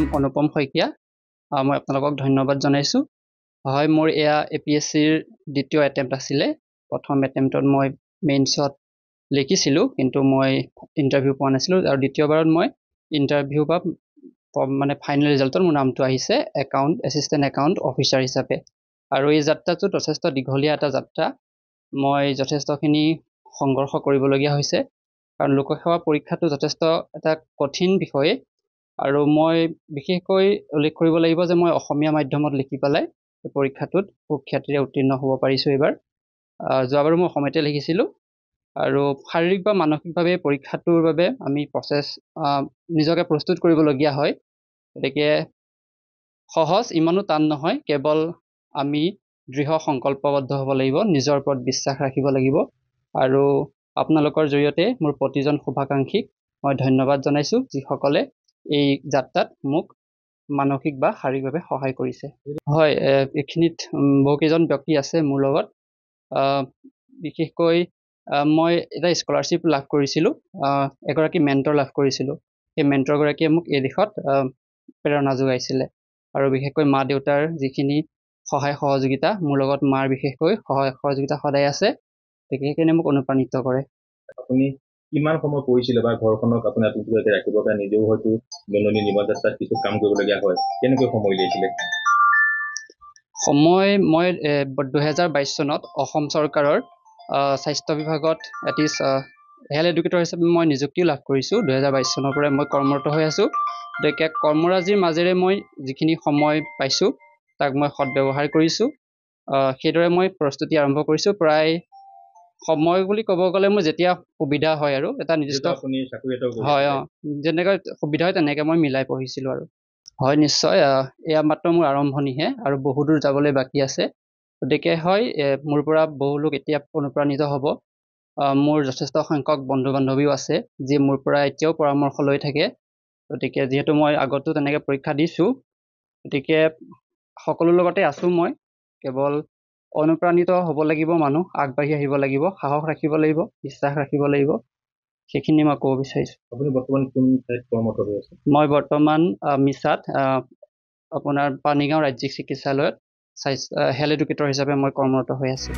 নাম অনুপম শইকীয়া। মই আপোনালোকক ধন্যবাদ জনাইছোঁ। হয়, মোৰ এয়া APSCৰ দ্বিতীয় এটেম্প্ট আছিলে। প্ৰথম এটেম্প্টত মই মেইনছত লিখিছিলোঁ, কিন্তু মই ইণ্টাৰভিউ পোৱা নাছিলোঁ, আৰু দ্বিতীয়বাৰত মই ইণ্টাৰভিউ বা মানে ফাইনেল ৰিজাল্টত মোৰ নামটো আহিছে এছিষ্টেণ্ট একাউণ্ট অফিচাৰ হিচাপে। আৰু এই যাত্ৰাটো যথেষ্ট দীঘলীয়া এটা যাত্ৰা। মই যথেষ্টখিনি সংঘৰ্ষ কৰিবলগীয়া হৈছে, কাৰণ লোকসেৱা পৰীক্ষাটো যথেষ্ট এটা কঠিন বিষয়। আৰু মই বিশেষকৈ উল্লেখ কৰিব লাগিব যে মই অসমীয়া মাধ্যমত লিখি পেলাই পৰীক্ষাটোত সুখ্যাতিৰে উত্তীৰ্ণ হ'ব পাৰিছোঁ এইবাৰ। যোৱাবাৰো মই অসমীয়াতে লিখিছিলোঁ। আৰু শাৰীৰিক বা মানসিকভাৱে পৰীক্ষাটোৰ বাবে আমি নিজকে প্ৰস্তুত কৰিবলগীয়া হয়। গতিকে সহজ, ইমানো টান নহয়। কেৱল আমি দৃঢ় সংকল্পবদ্ধ হ'ব লাগিব, নিজৰ ওপৰত বিশ্বাস ৰাখিব লাগিব। আৰু আপোনালোকৰ জৰিয়তে মোৰ প্ৰতিজন শুভাকাংক্ষীক মই ধন্যবাদ জনাইছোঁ, যিসকলে এই যাত্ৰাত মোক মানসিক বা শাৰীৰিকভাৱে সহায় কৰিছে। হয়, এইখিনিত বহুকেইজন ব্যক্তি আছে মোৰ লগত। বিশেষকৈ মই এটা স্কলাৰশ্বিপ লাভ কৰিছিলোঁ, এগৰাকী মেণ্টৰ লাভ কৰিছিলোঁ। সেই মেণ্টৰগৰাকীয়ে মোক এই দিশত প্ৰেৰণা যোগাইছিলে। আৰু বিশেষকৈ মা দেউতাৰ যিখিনি সহায় সহযোগিতা, মোৰ লগত মাৰ বিশেষকৈ সহায় সহযোগিতা সদায় আছে, সেইখিনি মোক অনুপ্ৰাণিত কৰে। আপুনি কিমান সময় কৰিছিলে বা ঘৰখনক আপুনি আঁতৰিয়াকৈ ৰাখিবৰ কাৰণে নিজেও হয়তো দৈনন্দিন জীৱন যাত্ৰাত কিছু কাম কৰিবলগীয়া হয়, কেনেকৈ সময় উলিয়াইছিলে? সময় মই 2022 চনত অসম চৰকাৰৰ স্বাস্থ্য বিভাগত এটি হেল্থ এডুকেটৰ হিচাপে মই নিযুক্তিও লাভ কৰিছোঁ। 2022 চনৰ পৰাই মই কৰ্মৰত হৈ আছোঁ। গতিকে কৰ্মৰাজিৰ মাজেৰে মই যিখিনি সময় পাইছোঁ তাক মই সদব্যৱহাৰ কৰিছোঁ। সেইদৰে মই প্ৰস্তুতি আৰম্ভ কৰিছোঁ। প্ৰায় সময় বুলি ক'ব গ'লে মোৰ যেতিয়া সুবিধা হয় আৰু এটা নিৰ্দিষ্ট হয়, যেনেকৈ সুবিধা হয় তেনেকৈ মই মিলাই পঢ়িছিলোঁ। আৰু হয়, নিশ্চয় এয়া মাত্ৰ মোৰ আৰম্ভণিহে, আৰু বহু দূৰ যাবলৈ বাকী আছে। গতিকে হয়, মোৰ পৰা বহু লোক এতিয়া অনুপ্ৰাণিত হ'ব। মোৰ যথেষ্ট সংখ্যক বন্ধু বান্ধৱীও আছে, যি মোৰ পৰা এতিয়াও পৰামৰ্শ লৈ থাকে। গতিকে যিহেতু মই আগতো তেনেকৈ পৰীক্ষা দিছোঁ, গতিকে সকলোৰ লগতে আছোঁ মই। কেৱল অনুপ্ৰাণিত হ'ব লাগিব, মানুহ আগবাঢ়ি আহিব লাগিব, সাহস ৰাখিব লাগিব, বিশ্বাস ৰাখিব লাগিব। সেইখিনি মই ক'ব বিচাৰিছোঁ। আপুনি বৰ্তমান কোন ঠাইত কৰ্মৰত হৈ আছে? মই বৰ্তমান মিছাত আপোনাৰ পানীগাঁও ৰাজ্যিক চিকিৎসালয়ত হেল্থ এডুকেটৰ হিচাপে মই কৰ্মৰত হৈ আছোঁ।